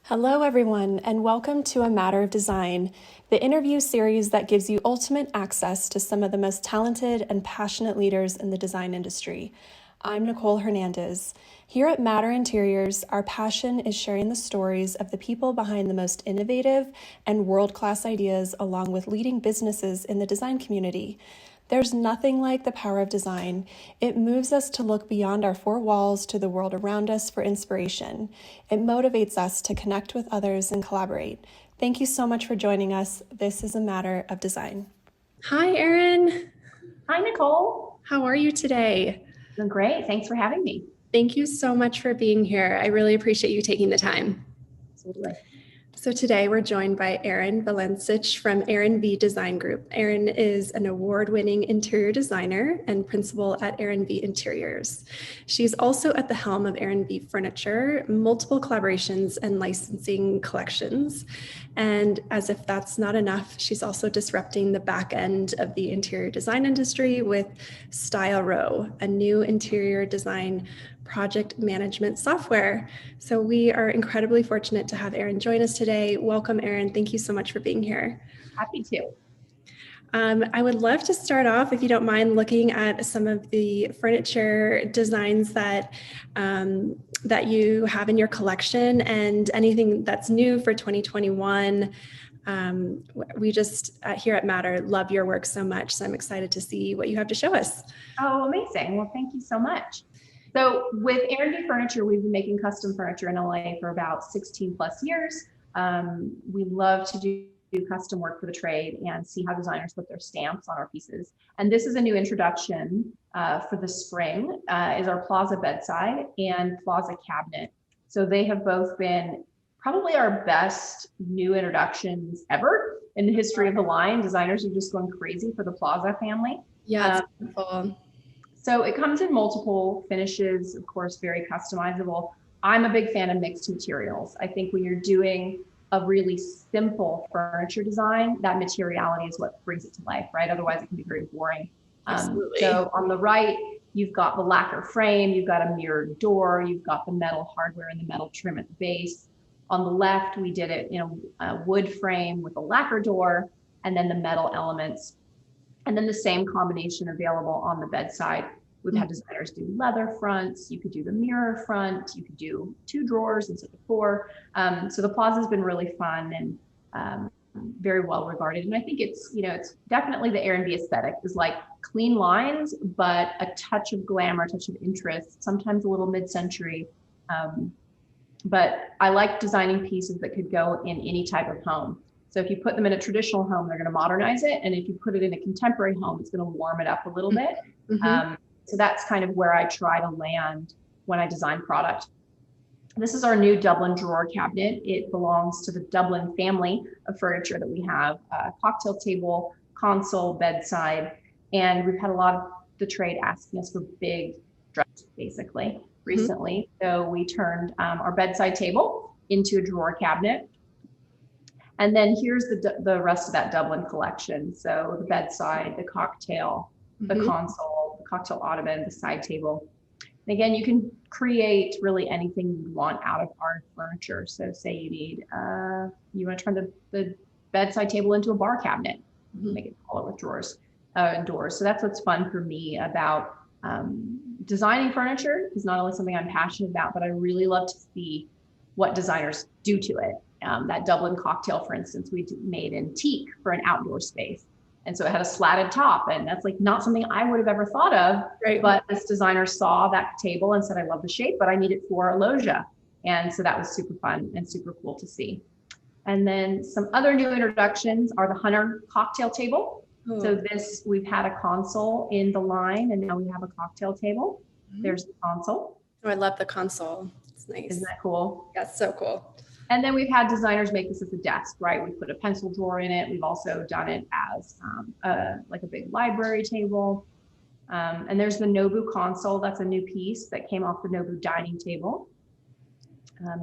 Hello, everyone, and welcome to A Matter of Design, the interview series that gives you ultimate access to some of the most talented and passionate leaders in the design industry. I'm Nicole Hernandez. Here at Matter Interiors, our passion is sharing the stories of the people behind the most innovative and world-class ideas, along with leading businesses in the design community. There's nothing like the power of design. It moves us to look beyond our four walls to the world around us for inspiration. It motivates us to connect with others and collaborate. Thank you so much for joining us. This is A Matter of Design. Hi, Erinn. Hi, Nicole. How are you today? Doing great. Thanks for having me. Thank you so much for being here. I really appreciate you taking the time. Absolutely. So today we're joined by Erinn Valencich from Erinn V Design Group. Erinn is an award-winning interior designer and principal at Erinn V Interiors. She's also at the helm of Erinn B Furniture, multiple collaborations and licensing collections. And as if that's not enough, she's also disrupting the back end of the interior design industry with StyleRow, a new interior design project management software. So we are incredibly fortunate to have Erinn join us today. Welcome, Erinn. Thank you so much for being here. Happy to. I would love to start off, if you don't mind, looking at some of the furniture designs that that you have in your collection and anything that's new for 2021. We just here at Matter love your work so much, so I'm excited to see what you have to show us. Oh, amazing. Well, thank you so much. So with Erinn B Furniture, we've been making custom furniture in LA for about 16 plus years. We love to do custom work for the trade and see how designers put their stamps on our pieces. And this is a new introduction for the spring, is our Plaza bedside and Plaza cabinet. So they have both been probably our best new introductions ever in the history of the line. Designers are just going crazy for the Plaza family. Yeah, it's beautiful. So it comes in multiple finishes, of course, very customizable. I'm a big fan of mixed materials. I think when you're doing a really simple furniture design, that materiality is what brings it to life, right? Otherwise it can be very boring. Absolutely. So on the right, you've got the lacquer frame, you've got a mirrored door, you've got the metal hardware and the metal trim at the base. On the left, we did it in a wood frame with a lacquer door and then the metal elements. And then the same combination available on the bedside. We've had designers do leather fronts. You could do the mirror front. You could do 2 drawers instead of 4. So the Plaza has been really fun and very well regarded. And I think it's definitely the Erinn B aesthetic is like clean lines, but a touch of glamour, a touch of interest, sometimes a little mid-century. But I like designing pieces that could go in any type of home. So if you put them in a traditional home, they're going to modernize it. And if you put it in a contemporary home, it's going to warm it up a little bit. Mm-hmm. So that's kind of where I try to land when I design product. This is our new Dublin drawer cabinet. It belongs to the Dublin family of furniture that we have, a cocktail table, console, bedside. And we've had a lot of the trade asking us for big dresses, basically, recently. So we turned our bedside table into a drawer cabinet. And then here's the rest of that Dublin collection. So the bedside, the cocktail, the console, the cocktail ottoman, the side table. And again, you can create really anything you want out of our furniture. So say you want to turn the bedside table into a bar cabinet, make it taller with drawers and doors. So that's what's fun for me about designing furniture. Is not only something I'm passionate about, but I really love to see what designers do to it. That Dublin cocktail, for instance, we made in teak for an outdoor space. And so it had a slatted top, and that's like not something I would have ever thought of, right? But this designer saw that table and said, I love the shape, but I need it for a loggia. And so that was super fun and super cool to see. And then some other new introductions are the Hunter cocktail table. Oh. So we've had a console in the line, and now we have a cocktail table. There's the console. Oh, I love the console. It's nice. Isn't that cool? That's so cool. And then we've had designers make this as a desk, right? We put a pencil drawer in it. We've also done it as like a big library table. And there's the Nobu console. That's a new piece that came off the Nobu dining table.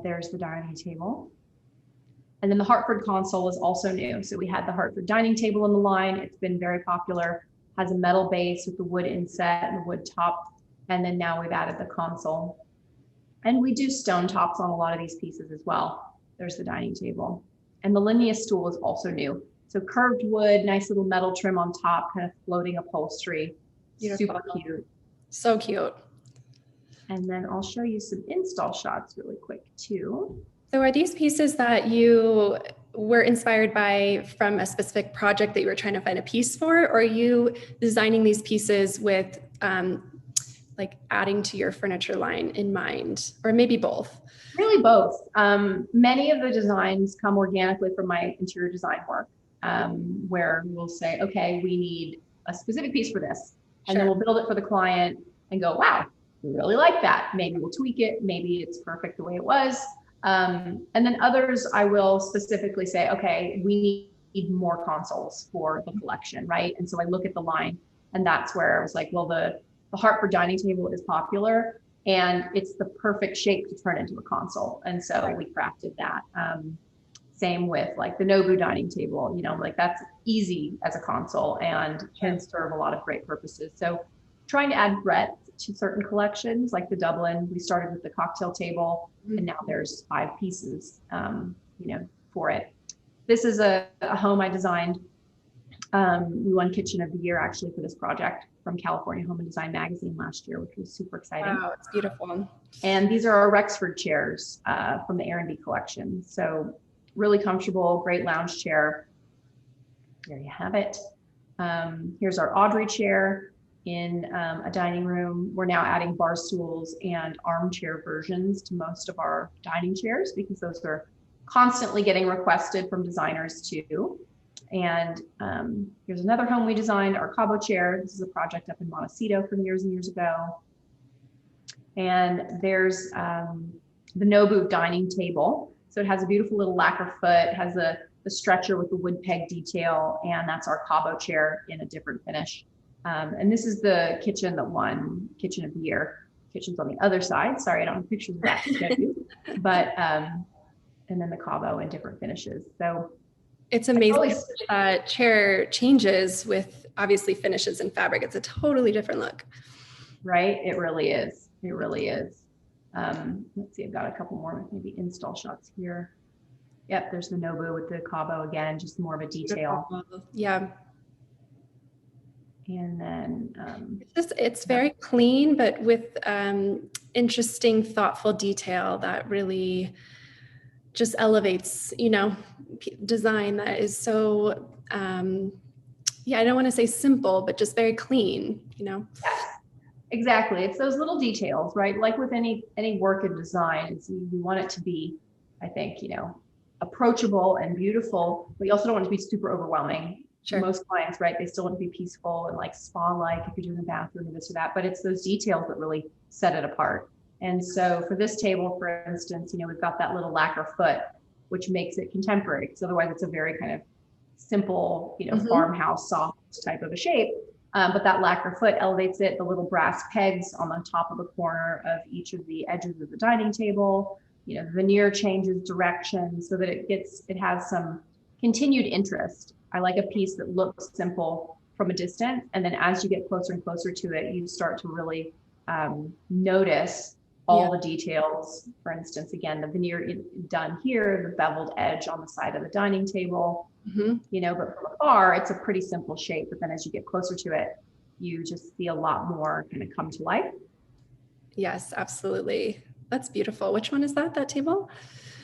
There's the dining table. And then the Hartford console is also new. So we had the Hartford dining table in the line. It's been very popular, has a metal base with the wood inset and the wood top. And then now we've added the console. And we do stone tops on a lot of these pieces as well. There's the dining table. And the Linea stool is also new. So curved wood, nice little metal trim on top, kind of floating upholstery. Beautiful. Super cute. So cute. And then I'll show you some install shots really quick too. So are these pieces that you were inspired by from a specific project that you were trying to find a piece for, or are you designing these pieces with like adding to your furniture line in mind, or maybe both? Really both. Many of the designs come organically from my interior design work, where we'll say, okay, we need a specific piece for this. And then we'll build it for the client and go, wow, we really like that. Maybe we'll tweak it. Maybe it's perfect the way it was. And then others, I will specifically say, okay, we need more consoles for the collection, right? And so I look at the line, and that's where I was like, well, the Hartford dining table is popular, and it's the perfect shape to turn into a console. And so we crafted that. Same with like the Nobu dining table, you know, like that's easy as a console and can serve a lot of great purposes. So trying to add breadth to certain collections, like the Dublin, we started with the cocktail table, and now there's 5 pieces, you know, for it. This is a home I designed. We won Kitchen of the Year actually for this project from California Home and Design Magazine last year, which was super exciting. Wow, it's beautiful. And these are our Rexford chairs from the Erinn B collection. So really comfortable, great lounge chair. There you have it. Here's our Audrey chair in a dining room. We're now adding bar stools and armchair versions to most of our dining chairs because those are constantly getting requested from designers too. And here's another home we designed, our Cabo chair. This is a project up in Montecito from years and years ago. And there's the Nobu dining table. So it has a beautiful little lacquer foot, has the stretcher with the wood peg detail, and that's our Cabo chair in a different finish. And this is the kitchen that won Kitchen of the Year. Kitchen's on the other side. Sorry, I don't have pictures of that to show you. But, and then the Cabo in different finishes. So it's amazing that chair changes with obviously finishes and fabric. It's a totally different look. Right? It really is. It really is. Let's see, I've got a couple more maybe install shots here. Yep, there's the Nobu with the Cabo again, just more of a detail. Yeah. And then it's very clean, but with interesting, thoughtful detail that really just elevates, you know, design that is so, yeah, I don't want to say simple, but just very clean, you know? Yes, exactly. It's those little details, right? Like with any work in design, it's, you want it to be, I think, you know, approachable and beautiful, but you also don't want it to be super overwhelming. Sure. Most clients, right, they still want to be peaceful and like spa-like if you're doing the bathroom or this or that, but it's those details that really set it apart. And so for this table, for instance, you know, we've got that little lacquer foot, which makes it contemporary, because otherwise it's a very kind of simple, you know, farmhouse soft type of a shape. But that lacquer foot elevates it, the little brass pegs on the top of the corner of each of the edges of the dining table, you know, the veneer changes direction so that it has some continued interest. I like a piece that looks simple from a distance, and then as you get closer and closer to it, you start to really notice all the details. For instance, again, the veneer done here, the beveled edge on the side of the dining table, you know, but from afar, it's a pretty simple shape. But then as you get closer to it, you just see a lot more kind of come to life. Yes, absolutely. That's beautiful. Which one is that table?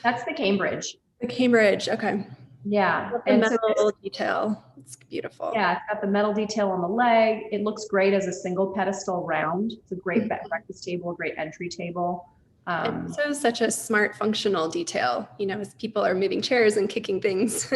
That's the Cambridge. The Cambridge, okay. Yeah. The metal detail. It's beautiful. Yeah, it's got the metal detail on the leg. It looks great as a single pedestal round. It's a great breakfast table, a great entry table. It's so such a smart functional detail, you know, as people are moving chairs and kicking things.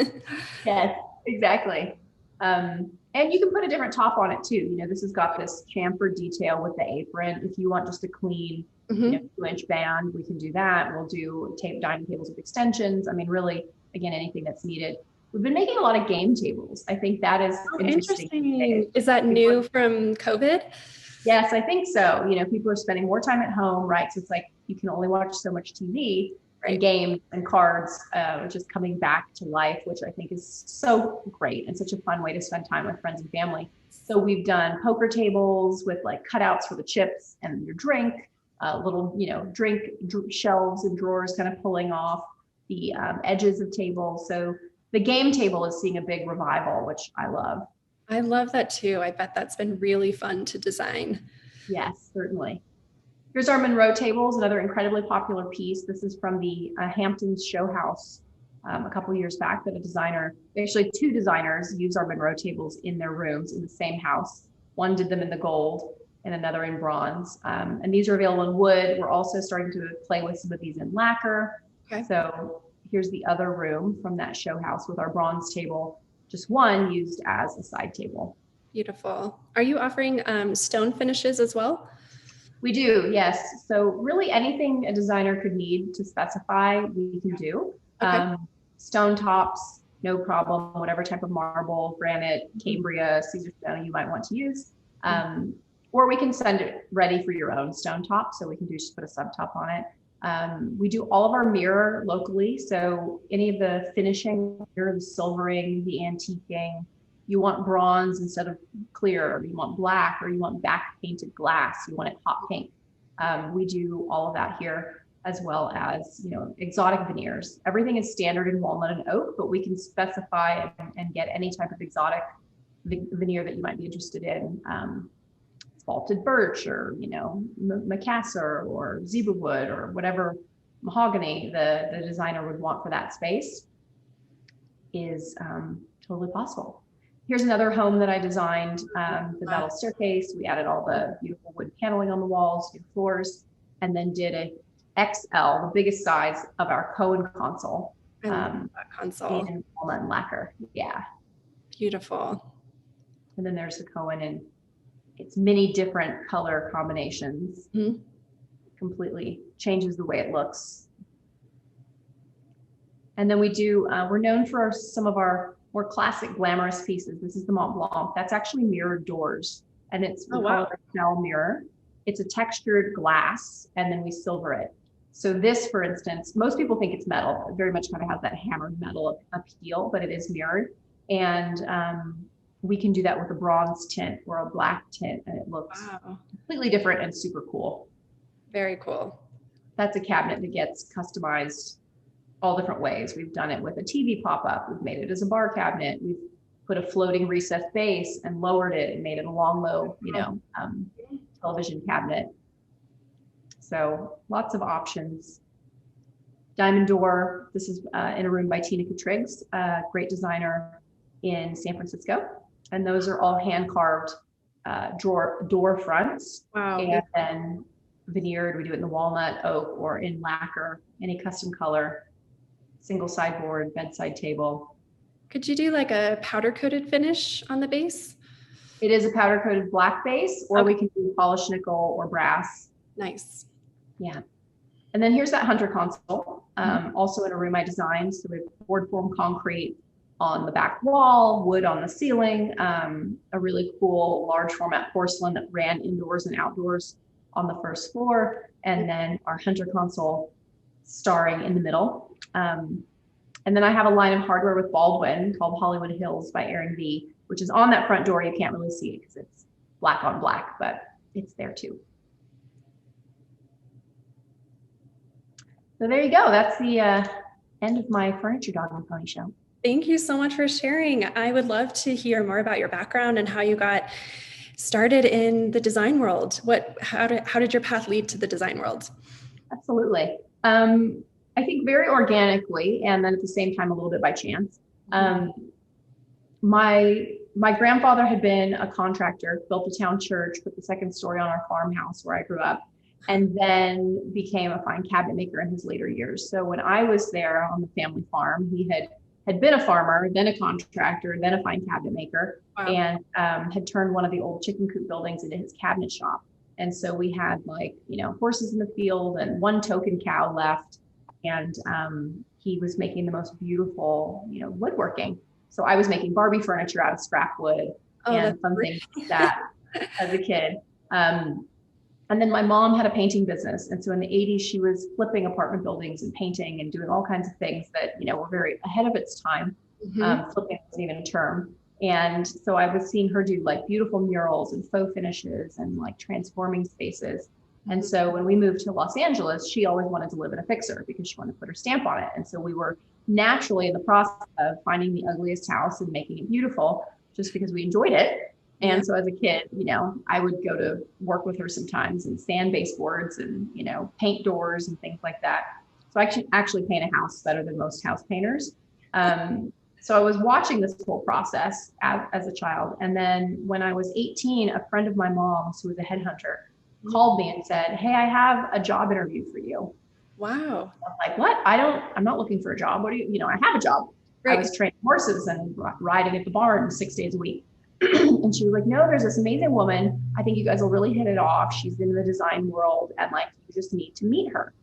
Yes, exactly. And you can put a different top on it too. You know, this has got this chamfered detail with the apron. If you want just a clean, you know, 2-inch band, we can do that. We'll do dining tables with extensions. I mean, really, again, anything that's needed. We've been making a lot of game tables. I think that is interesting. Is that new from COVID? Yes, I think so. You know, people are spending more time at home, right? So it's like you can only watch so much TV, and games and cards, which is coming back to life, which I think is so great and such a fun way to spend time with friends and family. So we've done poker tables with like cutouts for the chips and your drink, little, you know, drink shelves and drawers kind of pulling off. the edges of tables. So the game table is seeing a big revival, which I love. I love that too. I bet that's been really fun to design. Yes, certainly. Here's our Monroe tables, another incredibly popular piece. This is from the Hamptons Show House a couple of years back that actually two designers use our Monroe tables in their rooms in the same house. One did them in the gold and another in bronze. And these are available in wood. We're also starting to play with some of these in lacquer. Okay. So here's the other room from that show house with our bronze table, just one used as a side table. Beautiful. Are you offering stone finishes as well? We do, yes. So really anything a designer could need to specify, we can do. Okay. Stone tops, no problem, whatever type of marble, granite, Cambria, Caesar stone you might want to use. Or we can send it ready for your own stone top. So we can just put a subtop on it. We do all of our mirror locally. So any of the finishing, the silvering, the antiquing, you want bronze instead of clear, or you want black, or you want back painted glass, you want it hot pink. We do all of that here, as well as, exotic veneers. Everything is standard in walnut and oak, but we can specify and get any type of exotic veneer that you might be interested in. Vaulted birch, or macassar, or zebra wood, or whatever mahogany the designer would want for that space is totally possible. Here's another home that I designed, the metal staircase. We added all the beautiful wood paneling on the walls, new floors, and then did a XL, the biggest size of our Cohen console. Console. In walnut and lacquer. Yeah. Beautiful. And then there's the Cohen, and it's many different color combinations. Mm-hmm. Completely changes the way it looks. And then we do, we're known for some of our more classic glamorous pieces. This is the Mont Blanc. That's actually mirrored doors, and it's we call it a shell mirror. It's a textured glass, and then we silver it. So this, for instance, most people think it's metal. It very much kind of has that hammered metal appeal, but it is mirrored. And we can do that with a bronze tint or a black tint, and it looks completely different and super cool. Very cool. That's a cabinet that gets customized all different ways. We've done it with a TV pop-up. We've made it as a bar cabinet. We've put a floating recessed base and lowered it and made it a long, low, television cabinet. So lots of options. Diamond door. This is in a room by Tina Triggs, a great designer in San Francisco. And those are all hand-carved door fronts. Wow. And then veneered. We do it in the walnut, oak, or in lacquer, any custom color. Single sideboard, bedside table. Could you do like a powder coated finish on the base? It is a powder coated black base, or we can do polished nickel or brass. Nice. Yeah. And then here's that Hunter console, also in a room I designed. So we have board form concrete on the back wall, wood on the ceiling, a really cool large format porcelain that ran indoors and outdoors on the first floor, and then our Hunter console starring in the middle. And then I have a line of hardware with Baldwin called Hollywood Hills by Erinn V, which is on that front door. You can't really see it because it's black on black, but it's there too. So there you go. That's the end of my Furniture Dog and Pony show. Thank you so much for sharing. I would love to hear more about your background and how you got started in the design world. How did your path lead to the design world? Absolutely. I think very organically, and then at the same time, a little bit by chance. My grandfather had been a contractor, built a town church, put the second story on our farmhouse where I grew up, and then became a fine cabinet maker in his later years. So when I was there on the family farm, he had been a farmer, then a contractor, then a fine cabinet maker, and had turned one of the old chicken coop buildings into his cabinet shop. And so we had horses in the field and one token cow left. And he was making the most beautiful, woodworking. So I was making Barbie furniture out of scrap wood and some things like that as a kid. And then my mom had a painting business. And so in the 80s, she was flipping apartment buildings and painting and doing all kinds of things that, were very ahead of its time. Flipping wasn't even a term. And so I was seeing her do like beautiful murals and faux finishes and like transforming spaces. And so when we moved to Los Angeles, she always wanted to live in a fixer because she wanted to put her stamp on it. And so we were naturally in the process of finding the ugliest house and making it beautiful just because we enjoyed it. And so as a kid, I would go to work with her sometimes and sand baseboards and, paint doors and things like that. So I can actually paint a house better than most house painters. So I was watching this whole process as a child. And then when I was 18, a friend of my mom's who was a headhunter called me and said, "Hey, I have a job interview for you." Wow. I was like, "What? I'm not looking for a job. What do you, I have a job." Right. I was training horses and riding at the barn 6 days a week. And she was like, "No, there's this amazing woman. I think you guys will really hit it off. She's in the design world and you just need to meet her."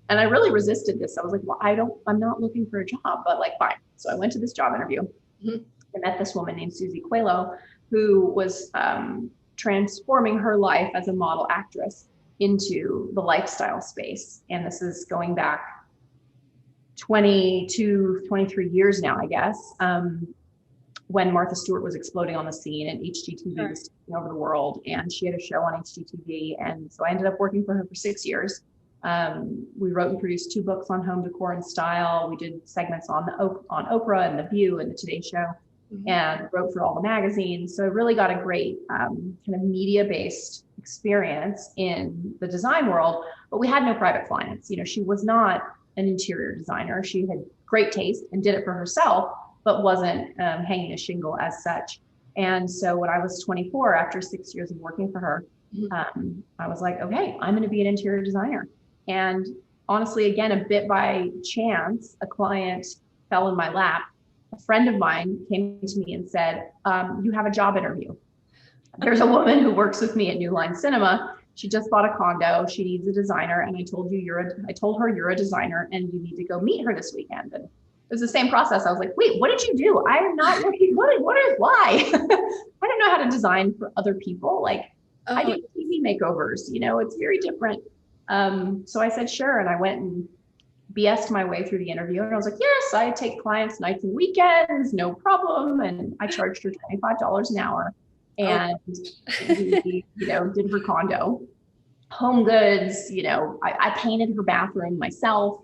And I really resisted this. I was like, "Well, I'm not looking for a job, but fine." So I went to this job interview. Mm-hmm. I met this woman named Susie Coelho, who was transforming her life as a model actress into the lifestyle space. And this is going back 22, 23 years now, I guess, when Martha Stewart was exploding on the scene and HGTV was taking over the world. And she had a show on HGTV. And so I ended up working for her for 6 years. We wrote and produced 2 books on home decor and style. We did segments on Oprah and The View and the Today Show. Mm-hmm. And wrote for all the magazines. So I really got a great kind of media-based experience in the design world, but we had no private clients. She was not an interior designer. She had great taste and did it for herself, but wasn't hanging a shingle as such. And so when I was 24, after 6 years of working for her, I was like, okay, I'm going to be an interior designer. And honestly, again, a bit by chance, a client fell in my lap. A friend of mine came to me and said, "You have a job interview. There's a woman who works with me at New Line Cinema. She just bought a condo. She needs a designer. And I told her you're a designer and you need to go meet her this weekend." And it was the same process. I was like, "Wait, what did you do? I am not looking, why?" I don't know how to design for other people. I do TV makeovers, it's very different. So I said, sure. And I went and BS'd my way through the interview. And I was like, yes, I take clients nights and weekends, no problem. And I charged her $25 an hour. And we, did her condo, home goods, I painted her bathroom myself.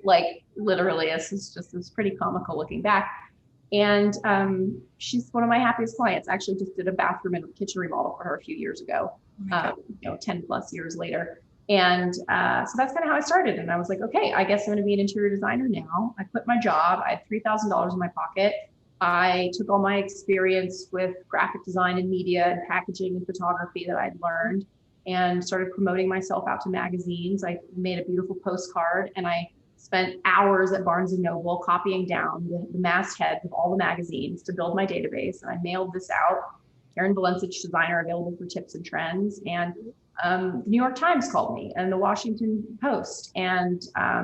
Literally, this pretty comical looking back. And she's one of my happiest clients. Actually just did a bathroom and kitchen remodel for her a few years ago, 10 plus years later. And so that's kind of how I started. And I was like, okay, I guess I'm going to be an interior designer now. I quit my job. I had $3,000 in my pocket. I took all my experience with graphic design and media and packaging and photography that I'd learned and started promoting myself out to magazines. I made a beautiful postcard and I spent hours at Barnes & Noble copying down the mastheads of all the magazines to build my database. And I mailed this out. Erinn Valencich, designer, available for tips and trends. And the New York Times called me and the Washington Post and a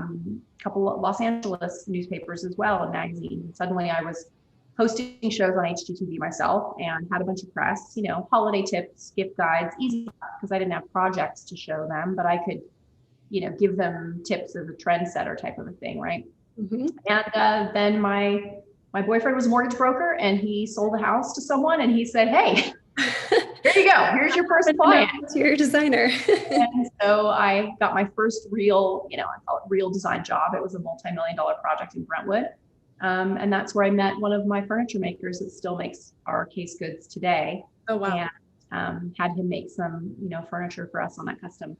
couple of Los Angeles newspapers as well and magazines. And suddenly I was hosting shows on HGTV myself and had a bunch of press, holiday tips, gift guides, easy because I didn't have projects to show them, but I could, give them tips as a trendsetter type of a thing, right? Mm-hmm. And then my boyfriend was a mortgage broker and he sold the house to someone and he said, "Hey, here you go. Here's your first client. You're a designer." And so I got my first real, I call it real design job. It was a multi-million-dollar project in Brentwood. And that's where I met one of my furniture makers that still makes our case goods today. Oh, wow. And had him make some, furniture for us on that custom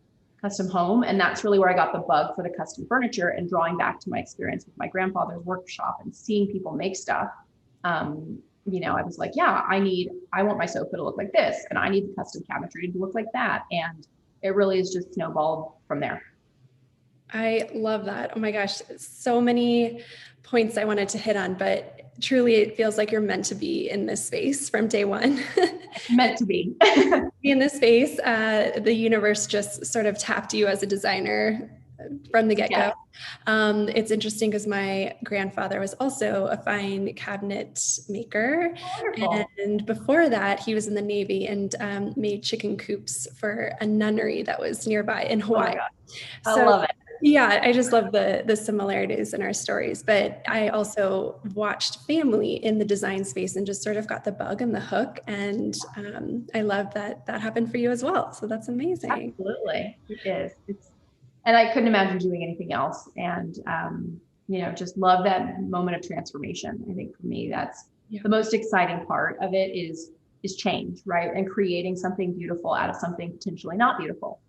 home. And that's really where I got the bug for the custom furniture and drawing back to my experience with my grandfather's workshop and seeing people make stuff. I was like, yeah, I want my sofa to look like this and I need the custom cabinetry to look like that. And it really is just snowballed from there. I love that. Oh my gosh. So many points I wanted to hit on, but truly it feels like you're meant to be in this space from day one. Meant to be. In this space, the universe just sort of tapped you as a designer from the get-go. Yeah. It's interesting because my grandfather was also a fine cabinet maker. Wonderful. And before that, he was in the Navy and made chicken coops for a nunnery that was nearby in Hawaii. Oh I love it. Yeah, I just love the similarities in our stories. But I also watched family in the design space and just sort of got the bug and the hook. And I love that happened for you as well. So that's amazing. Absolutely. It is. And I couldn't imagine doing anything else. And, just love that moment of transformation. I think for me, that's the most exciting part of it is change, right? And creating something beautiful out of something potentially not beautiful.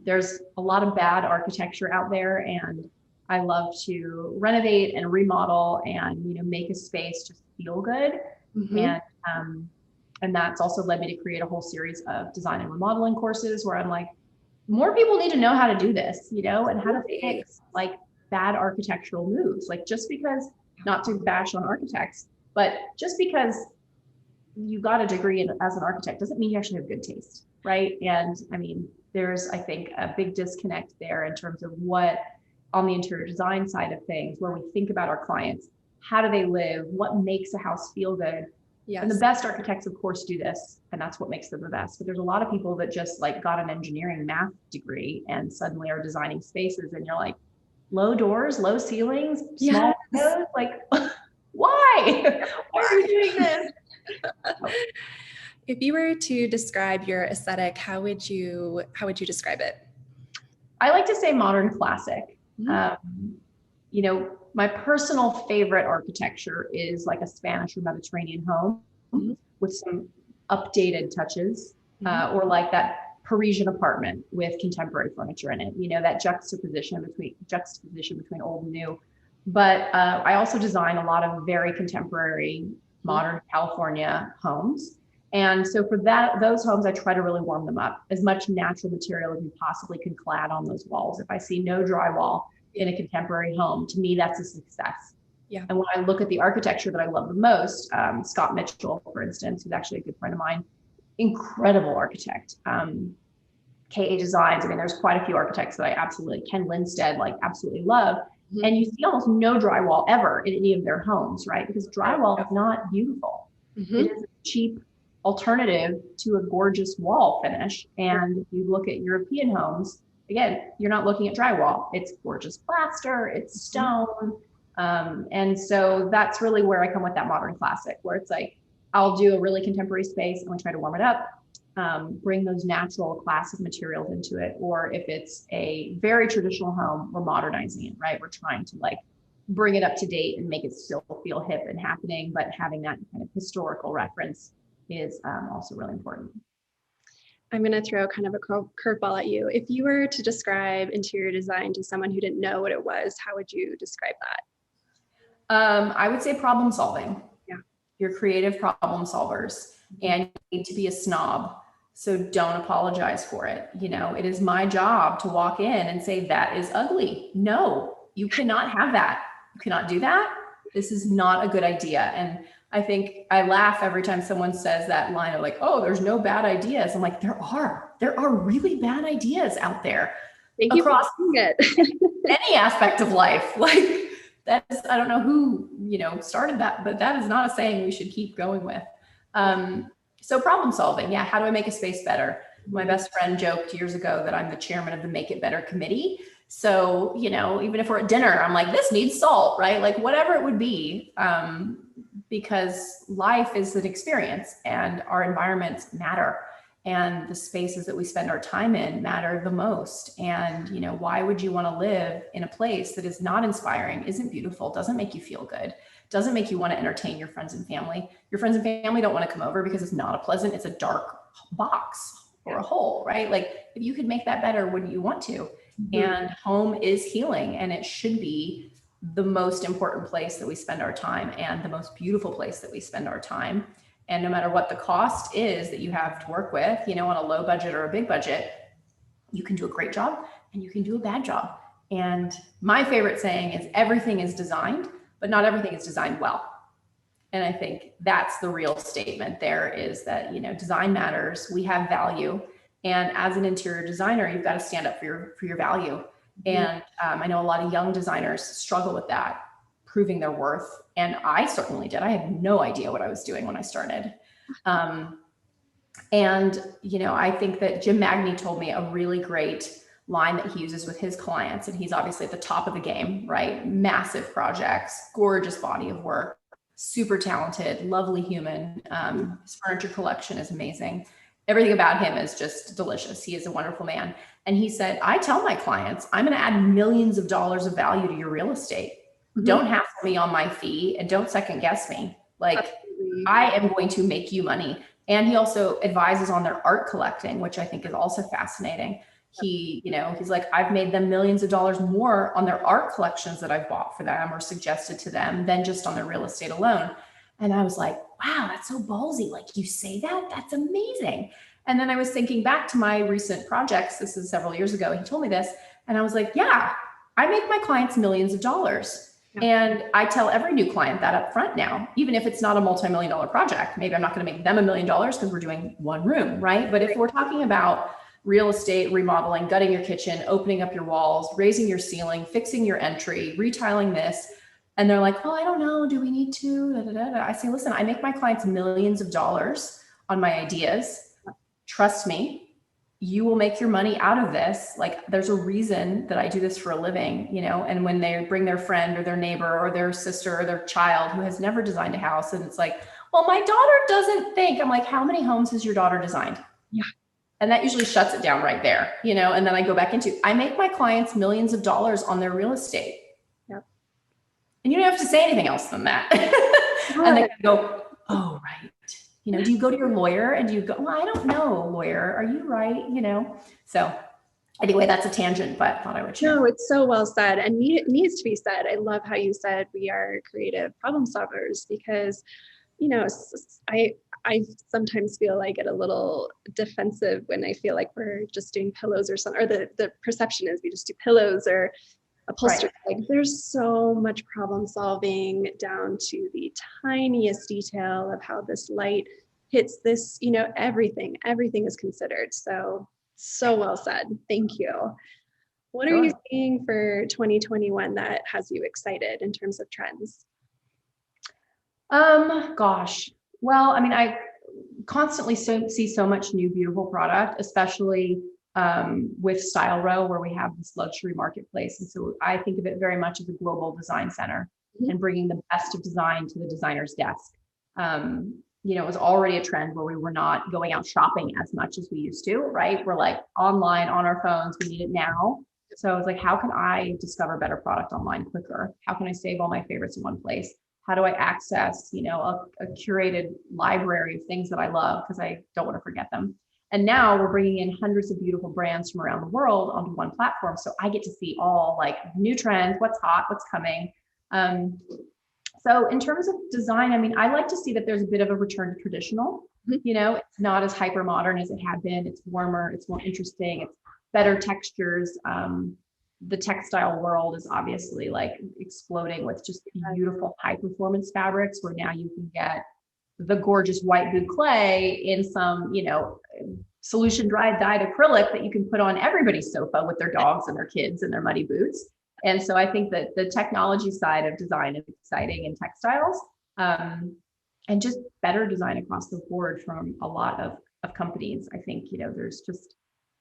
There's a lot of bad architecture out there, and I love to renovate and remodel and, make a space just feel good. And that's also led me to create a whole series of design and remodeling courses where I'm like, more people need to know how to do this, and how to fix like bad architectural moves. Like, just because, not to bash on architects, but just because you got a degree as an architect doesn't mean you actually have good taste, right? And I mean, there's, I think, a big disconnect there in terms of what, on the interior design side of things, where we think about our clients, how do they live, what makes a house feel good. Yes. And the best architects, of course, do this, and that's what makes them the best. But there's a lot of people that just like got an engineering math degree and suddenly are designing spaces, and you're like, low doors, low ceilings, small windows, like, why? Why are you doing this? If you were to describe your aesthetic, how would you describe it? I like to say modern classic. My personal favorite architecture is like a Spanish or Mediterranean home with some updated touches, or like that Parisian apartment with contemporary furniture in it. That juxtaposition between old and new. But I also design a lot of very contemporary, modern California homes. And so for those homes, I try to really warm them up. As much natural material as we possibly can clad on those walls. If I see no drywall in a contemporary home, to me, that's a success. Yeah. And when I look at the architecture that I love the most, Scott Mitchell, for instance, who's actually a good friend of mine, incredible architect. KA Designs. I mean, there's quite a few architects that I absolutely, Ken Lindstedt, like absolutely love. And you see almost no drywall ever in any of their homes, right? Because drywall is not beautiful. It is a cheap alternative to a gorgeous wall finish. And if you look at European homes, again, you're not looking at drywall. It's gorgeous plaster, it's stone. And so that's really where I come with that modern classic, where it's like, I'll do a really contemporary space and we try to warm it up, bring those natural classic materials into it. Or if it's a very traditional home, we're modernizing it, right? We're trying to like bring it up to date and make it still feel hip and happening, but having that kind of historical reference is also really important. I'm going to throw kind of a curveball at you. If you were to describe interior design to someone who didn't know what it was, how would you describe that? I would say problem solving. Yeah. You're creative problem solvers, and you need to be a snob. So don't apologize for it. It is my job to walk in and say, that is ugly. No, you cannot have that. You cannot do that. This is not a good idea. And I think I laugh every time someone says that line of like, oh, there's no bad ideas. I'm like, there are really bad ideas out there. Thank you for saying it. Any aspect of life. Like, that's, I don't know who, started that, but that is not a saying we should keep going with. So problem solving. Yeah. How do I make a space better? My best friend joked years ago that I'm the chairman of the Make It Better committee. So, even if we're at dinner, I'm like, this needs salt, right? Like whatever it would be. Because life is an experience and our environments matter, and the spaces that we spend our time in matter the most. And, why would you want to live in a place that is not inspiring, isn't beautiful, doesn't make you feel good, doesn't make you want to entertain your friends and family? Your friends and family don't want to come over because it's not a pleasant, it's a dark box or a hole, right? Like, if you could make that better, wouldn't you want to? And home is healing, and it should be the most important place that we spend our time and the most beautiful place that we spend our time. And no matter what the cost is that you have to work with, on a low budget or a big budget, you can do a great job and you can do a bad job. And my favorite saying is, everything is designed, but not everything is designed well. And I think that's the real statement there, is that, design matters. We have value. And as an interior designer, you've got to stand up for your value. And I know a lot of young designers struggle with that, proving their worth. And I certainly did. I had no idea what I was doing when I started. I think that Jim Magny told me a really great line that he uses with his clients. And he's obviously at the top of the game, right? Massive projects, gorgeous body of work, super talented, lovely human. His furniture collection is amazing. everything about him is just delicious. He is a wonderful man. And he said, I tell my clients, I'm going to add millions of dollars of value to your real estate. Don't hassle me on my fee and don't second guess me. Like, absolutely. I am going to make you money. And he also advises on their art collecting, which I think is also fascinating. He, he's like, I've made them millions of dollars more on their art collections that I've bought for them or suggested to them than just on their real estate alone. And I was like, wow, that's so ballsy. Like, you say that? That's amazing. And then I was thinking back to my recent projects. This is several years ago. He told me this. And I was like, yeah, I make my clients millions of dollars. And I tell every new client that up front now, even if it's not a multi-million-dollar project. Maybe I'm not going to make them $1 million because we're doing one room, right? But if we're talking about real estate, remodeling, gutting your kitchen, opening up your walls, raising your ceiling, fixing your entry, retiling this, and they're like, oh, I don't know, do we need to? Da, da, da, da. I say, listen, I make my clients millions of dollars on my ideas. Trust me, you will make your money out of this. Like, there's a reason that I do this for a living, and when they bring their friend or their neighbor or their sister or their child who has never designed a house, and it's like, well, my daughter doesn't think. I'm like, how many homes has your daughter designed? Yeah. And that usually shuts it down right there, and then I go back into, I make my clients millions of dollars on their real estate. Yep. And you don't have to say anything else than that. And they go, oh, right. Do you go to your lawyer and do you go, well, I don't know, lawyer, are you right? So anyway, that's a tangent, but thought I would share. No, it's so well said and needs to be said. I love how you said we are creative problem solvers because, I sometimes feel I get a little defensive when I feel like we're just doing pillows or something, or the perception is we just do pillows or upholstery. Right. Like, there's so much problem solving down to the tiniest detail of how this light hits this, everything is considered. So well said. Thank you. What are you seeing for 2021 that has you excited in terms of trends? Gosh. Well, I mean, I constantly see so much new, beautiful product, especially with StyleRow, where we have this luxury marketplace. And so I think of it very much as a global design center and bringing the best of design to the designer's desk. It was already a trend where we were not going out shopping as much as we used to, right? We're like online on our phones, we need it now. So I was like, how can I discover better product online quicker? How can I save all my favorites in one place? How do I access, a curated library of things that I love because I don't want to forget them? And now we're bringing in hundreds of beautiful brands from around the world onto one platform. So I get to see all like new trends, what's hot, what's coming. So in terms of design, I mean, I like to see that there's a bit of a return to traditional. It's not as hyper modern as it had been. It's warmer, it's more interesting, it's better textures. The textile world is obviously like exploding with just beautiful high performance fabrics where now you can get the gorgeous white boucle in some, solution dried dyed acrylic that you can put on everybody's sofa with their dogs and their kids and their muddy boots. And so I think that the technology side of design is exciting in textiles, and just better design across the board from a lot of companies. I think, there's just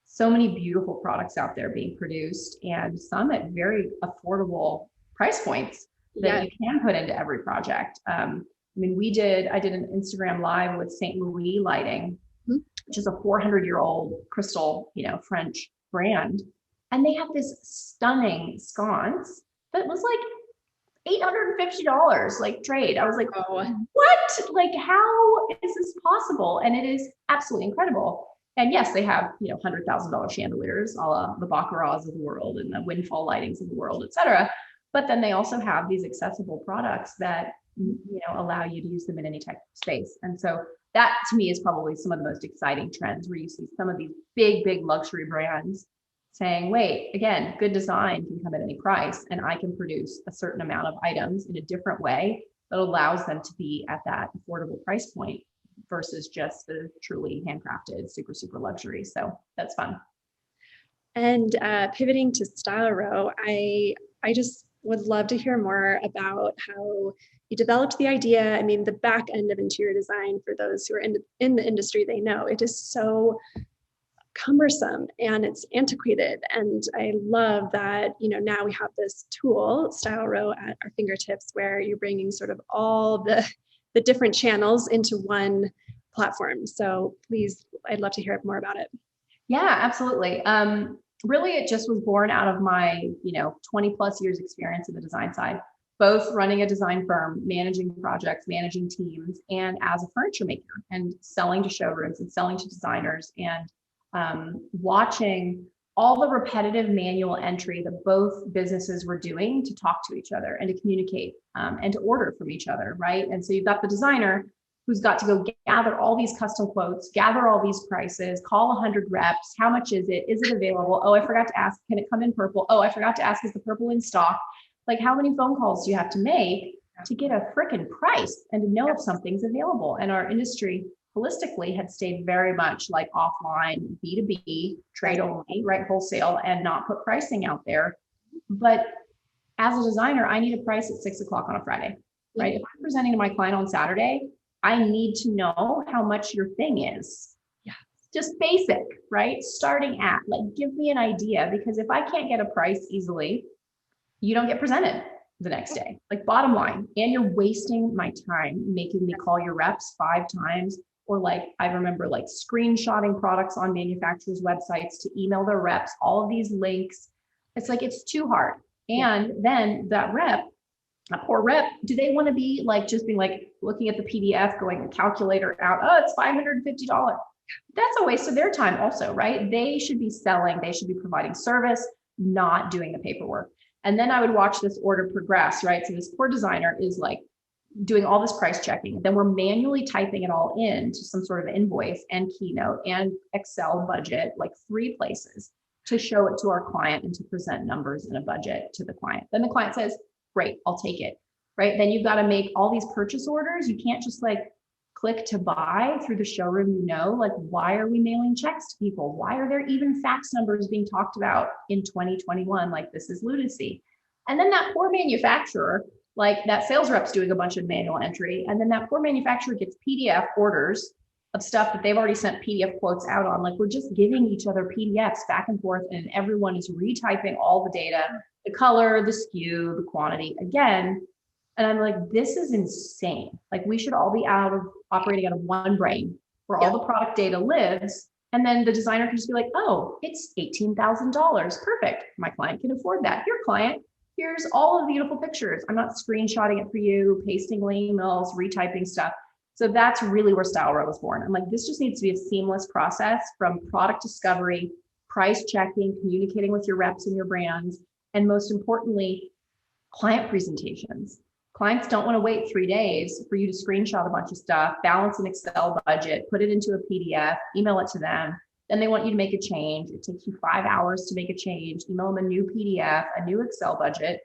so many beautiful products out there being produced and some at very affordable price points that you can put into every project. I did an Instagram live with St. Louis Lighting, which is a 400-year-old crystal, French brand. And they have this stunning sconce that was like $850, like trade. I was like, oh, what? Like, how is this possible? And it is absolutely incredible. And yes, they have, $100,000 chandeliers, a la the Baccaras of the world and the windfall lightings of the world, et cetera. But then they also have these accessible products that, allow you to use them in any type of space. And so that to me is probably some of the most exciting trends where you see some of these big, big luxury brands saying, wait, again, good design can come at any price, and I can produce a certain amount of items in a different way that allows them to be at that affordable price point versus just the truly handcrafted, super, super luxury. So that's fun. And pivoting to StyleRow, I just would love to hear more about how you developed the idea. I mean, the back end of interior design, for those who are in the industry, they know it is so cumbersome and it's antiquated. And I love that, now we have this tool, StyleRow, at our fingertips, where you're bringing sort of all the different channels into one platform. So please, I'd love to hear more about it. Yeah, absolutely. Really, it just was born out of my, 20 plus years experience in the design side, both running a design firm, managing projects, managing teams, and as a furniture maker and selling to showrooms and selling to designers, and watching all the repetitive manual entry that both businesses were doing to talk to each other and to communicate and to order from each other, right? And so you've got the designer who's got to go gather all these custom quotes, gather all these prices, call 100 reps. How much is it? Is it available? Oh, I forgot to ask, can it come in purple? Oh, I forgot to ask, is the purple in stock? Like, how many phone calls do you have to make to get a frickin' price and to know if something's available? And our industry holistically had stayed very much like offline, B2B, trade only, right? Wholesale, and not put pricing out there. But as a designer, I need a price at 6 o'clock on a Friday, right? If I'm presenting to my client on Saturday, I need to know how much your thing is. Yeah. Just basic, right? Starting at, like, give me an idea, because if I can't get a price easily, you don't get presented the next day. Like, bottom line, and you're wasting my time making me call your reps 5 times, or like, I remember like screenshotting products on manufacturers' websites to email their reps, all of these links. It's like, it's too hard. And then that rep, a poor rep, do they want to be like, just being like, looking at the PDF, going a calculator out, oh, it's $550. That's a waste of their time also, right? They should be selling, they should be providing service, not doing the paperwork. And then I would watch this order progress, right? So this poor designer is like doing all this price checking. Then we're manually typing it all into some sort of invoice and Keynote and Excel budget, like 3 places to show it to our client and to present numbers and a budget to the client. Then the client says, great, I'll take it, right? Then you've got to make all these purchase orders. You can't just like click to buy through the showroom, like, why are we mailing checks to people? Why are there even fax numbers being talked about in 2021? Like, this is lunacy. And then that poor manufacturer, like that sales rep's doing a bunch of manual entry. And then that poor manufacturer gets PDF orders of stuff that they've already sent PDF quotes out on. Like, we're just giving each other PDFs back and forth, and everyone is retyping all the data, the color, the SKU, the quantity again. And I'm like, this is insane. Like, we should all be operating out of one brain where all the product data lives. And then the designer can just be like, oh, it's $18,000. Perfect. My client can afford that. Here, client, here's all of the beautiful pictures. I'm not screenshotting it for you, pasting emails, retyping stuff. So that's really where StyleRow was born. I'm like, this just needs to be a seamless process from product discovery, price checking, communicating with your reps and your brands, and most importantly, client presentations. Clients don't want to wait 3 days for you to screenshot a bunch of stuff, balance an Excel budget, put it into a PDF, email it to them. Then they want you to make a change. It takes you 5 hours to make a change, email them a new PDF, a new Excel budget.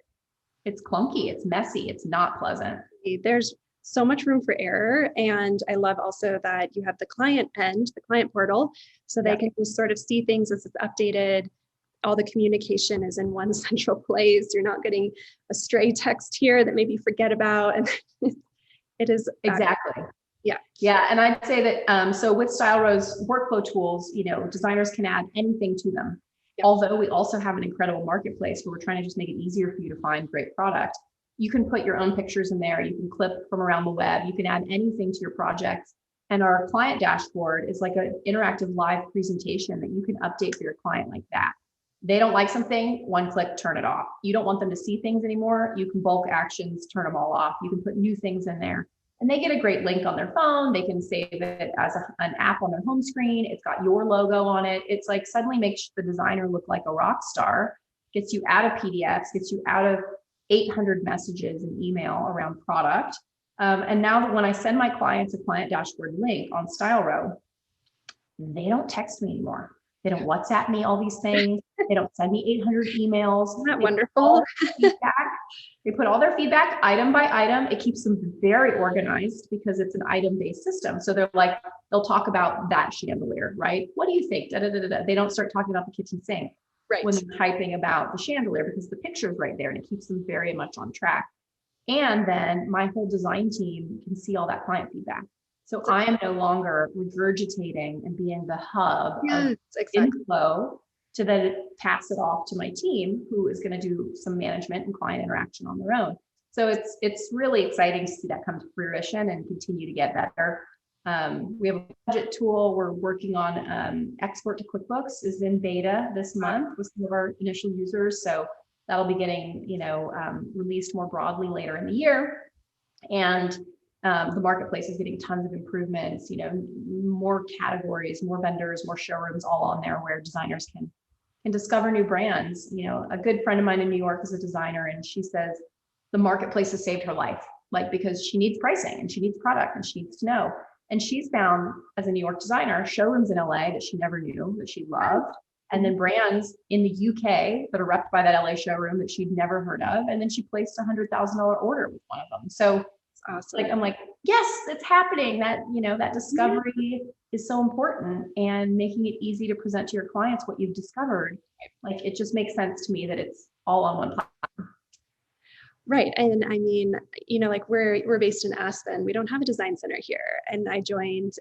It's clunky, it's messy, it's not pleasant. There's so much room for error. And I love also that you have the client end, the client portal, so they can just sort of see things as it's updated. All the communication is in one central place. You're not getting a stray text here that maybe you forget about. And it is exactly. Yeah. Yeah. And I'd say that, so with StyleRow's workflow tools, designers can add anything to them. Yep. Although we also have an incredible marketplace where we're trying to just make it easier for you to find great product. You can put your own pictures in there. You can clip from around the web. You can add anything to your projects. And our client dashboard is like an interactive live presentation that you can update for your client like that. They don't like something, one click, turn it off. You don't want them to see things anymore. You can bulk actions, turn them all off. You can put new things in there. And they get a great link on their phone. They can save it as an app on their home screen. It's got your logo on it. It's like suddenly makes the designer look like a rock star, gets you out of PDFs, gets you out of 800 messages and email around product. And now that when I send my clients a client dashboard link on StyleRow, they don't text me anymore. They don't WhatsApp me all these things. They don't send me 800 emails. Isn't that wonderful? They put all their feedback item by item. It keeps them very organized because it's an item-based system. So they're like, they'll talk about that chandelier, right? What do you think? Da, da, da, da. They don't start talking about the kitchen sink when they're typing about the chandelier, because the picture's right there and it keeps them very much on track. And then my whole design team can see all that client feedback. So I am no longer regurgitating and being the hub of info to then pass it off to my team, who is going to do some management and client interaction on their own. So it's really exciting to see that come to fruition and continue to get better. We have a budget tool. We're working on export to QuickBooks is in beta this month with some of our initial users. So that'll be getting, released more broadly later in the year. And the marketplace is getting tons of improvements, more categories, more vendors, more showrooms all on there where designers can discover new brands. A good friend of mine in New York is a designer, and she says the marketplace has saved her life, like because she needs pricing and she needs product and she needs to know. And she's found, as a New York designer, showrooms in LA that she never knew that she loved. And then brands in the UK that are repped by that LA showroom that she'd never heard of. And then she placed a $100,000 order with one of them. So awesome. I'm like, yes, it's happening. That, that discovery is so important, and making it easy to present to your clients what you've discovered. Like, it just makes sense to me that it's all on one platform. Right. And I mean, like we're based in Aspen. We don't have a design center here. And I joined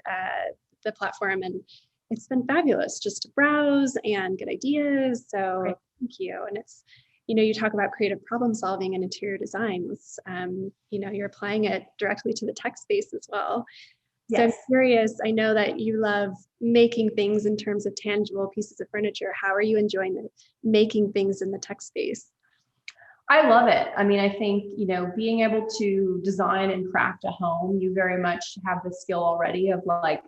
the platform, and it's been fabulous just to browse and get ideas. So thank you. And it's, you talk about creative problem solving and interior design. It's, you're applying it directly to the tech space as well. Yes. So I'm curious, I know that you love making things in terms of tangible pieces of furniture. How are you enjoying making things in the tech space? I love it. I mean, I think, being able to design and craft a home, you very much have the skill already of like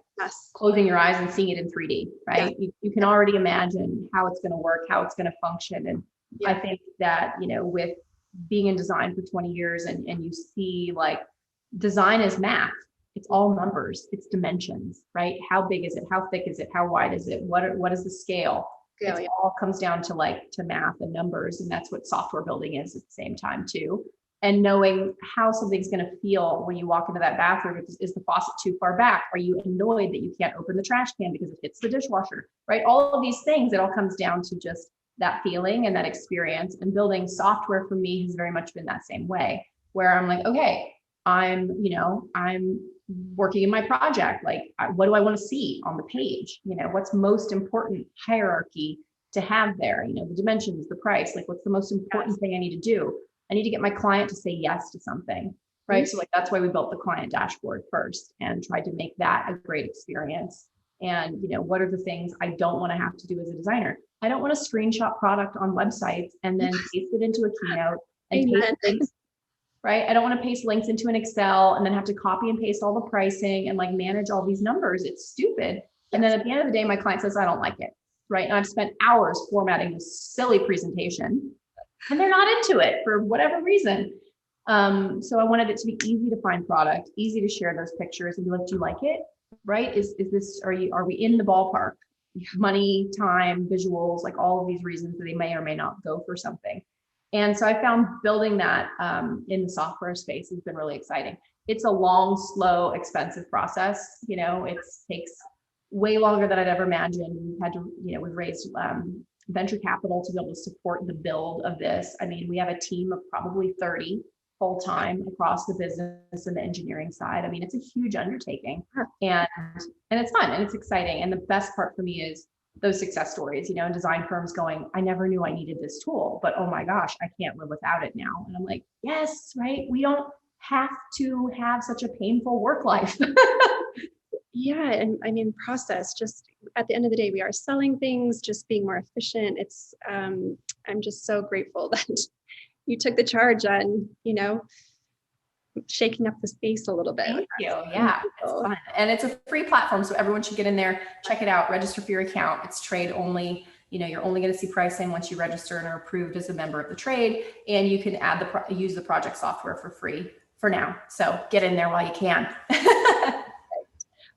closing your eyes and seeing it in 3D, right? Yeah. You can already imagine how it's going to work, how it's going to function. And I think that, with being in design for 20 years and you see like design is math, it's all numbers, it's dimensions, right? How big is it? How thick is it? How wide is it? What is the scale? It all comes down to math and numbers. And that's what software building is at the same time too. And knowing how something's going to feel when you walk into that bathroom. Is the faucet too far back? Are you annoyed that you can't open the trash can because it hits the dishwasher, right? All of these things, it all comes down to just that feeling and that experience. And building software for me has very much been that same way, where I'm like, okay, I'm working in my project. Like, what do I want to see on the page? What's most important hierarchy to have there? The dimensions, the price, like what's the most important thing I need to do? I need to get my client to say yes to something, right? So that's why we built the client dashboard first and tried to make that a great experience. And, what are the things I don't want to have to do as a designer? I don't want to screenshot product on websites and then paste it into a Keynote and paste links, right? I don't want to paste links into an Excel and then have to copy and paste all the pricing and manage all these numbers. It's stupid. And then at the end of the day, my client says, I don't like it, right? And I've spent hours formatting this silly presentation and they're not into it for whatever reason. So I wanted it to be easy to find product, easy to share those pictures and be like, do you like it? Right? Are we in the ballpark? Money, time, visuals, like all of these reasons that they may or may not go for something. And so I found building that in the software space has been really exciting. It's a long, slow, expensive process. It takes way longer than I'd ever imagined. We've had to, we've raised venture capital to be able to support the build of this. I mean, we have a team of probably 30 full-time across the business and the engineering side. I mean, it's a huge undertaking, and it's fun and it's exciting. And the best part for me is those success stories, and design firms going, I never knew I needed this tool, but oh my gosh, I can't live without it now. And I'm like, yes, right. We don't have to have such a painful work life. Yeah. And I mean, process, just at the end of the day, we are selling things, just being more efficient. It's, I'm just so grateful that you took the charge on, shaking up the space a little bit. Thank you. Yeah, it's fun. And it's a free platform, so everyone should get in there, check it out, register for your account. It's trade only. You're only going to see pricing once you register and are approved as a member of the trade. And you can use the project software for free for now. So get in there while you can.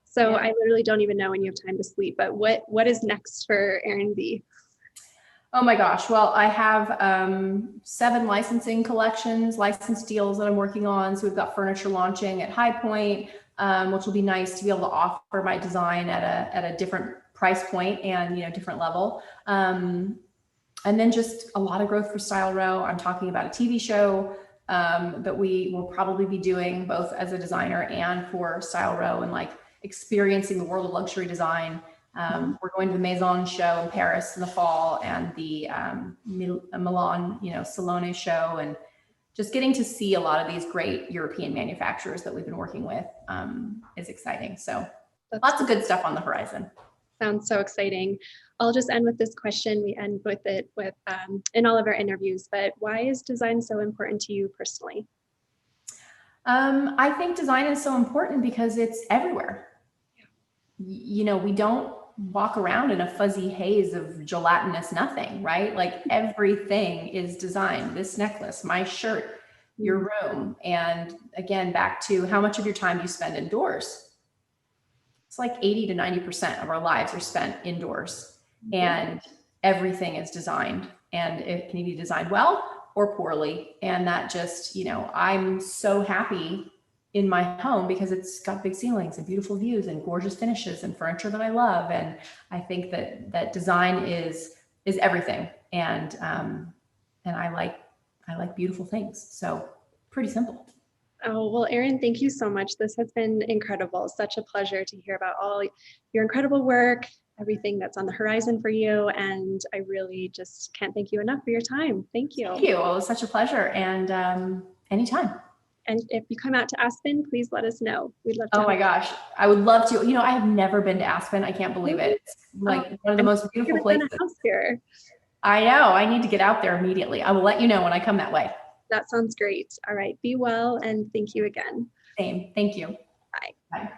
So I literally don't even know when you have time to sleep, but what is next for Erinn V? Oh my gosh. Well, I have 7 licensing license deals that I'm working on. So we've got furniture launching at High Point, which will be nice to be able to offer my design at a different price point and, different level. And then just a lot of growth for StyleRow. I'm talking about a TV show that we will probably be doing both as a designer and for StyleRow and experiencing the world of luxury design. We're going to the Maison show in Paris in the fall and the Milan, Salone show, and just getting to see a lot of these great European manufacturers that we've been working with is exciting. So lots of good stuff on the horizon. Sounds so exciting. I'll just end with this question. We end with it in all of our interviews, but why is design so important to you personally? I think design is so important because it's everywhere. You know, we don't walk around in a fuzzy haze of gelatinous nothing, right? Like everything is designed. This necklace, my shirt, your room. And again, back to how much of your time you spend indoors. It's like 80 to 90% of our lives are spent indoors, and everything is designed, and it can be designed well or poorly. And that just, you know, I'm so happy in my home because it's got big ceilings and beautiful views and gorgeous finishes and furniture that I love. And I think that design is everything. And I like beautiful things. So pretty simple. Oh, well, Erinn, thank you so much. This has been incredible. Such a pleasure to hear about all your incredible work, everything that's on the horizon for you. And I really just can't thank you enough for your time. Thank you. Thank you. Well, it was such a pleasure. And anytime. And if you come out to Aspen, please let us know. We'd love to. Oh my gosh, I would love to. You know, I have never been to Aspen. I can't believe it. It's like one of the most beautiful places. House here. I know. I need to get out there immediately. I will let you know when I come that way. That sounds great. All right. Be well. And thank you again. Same. Thank you. Bye. Bye.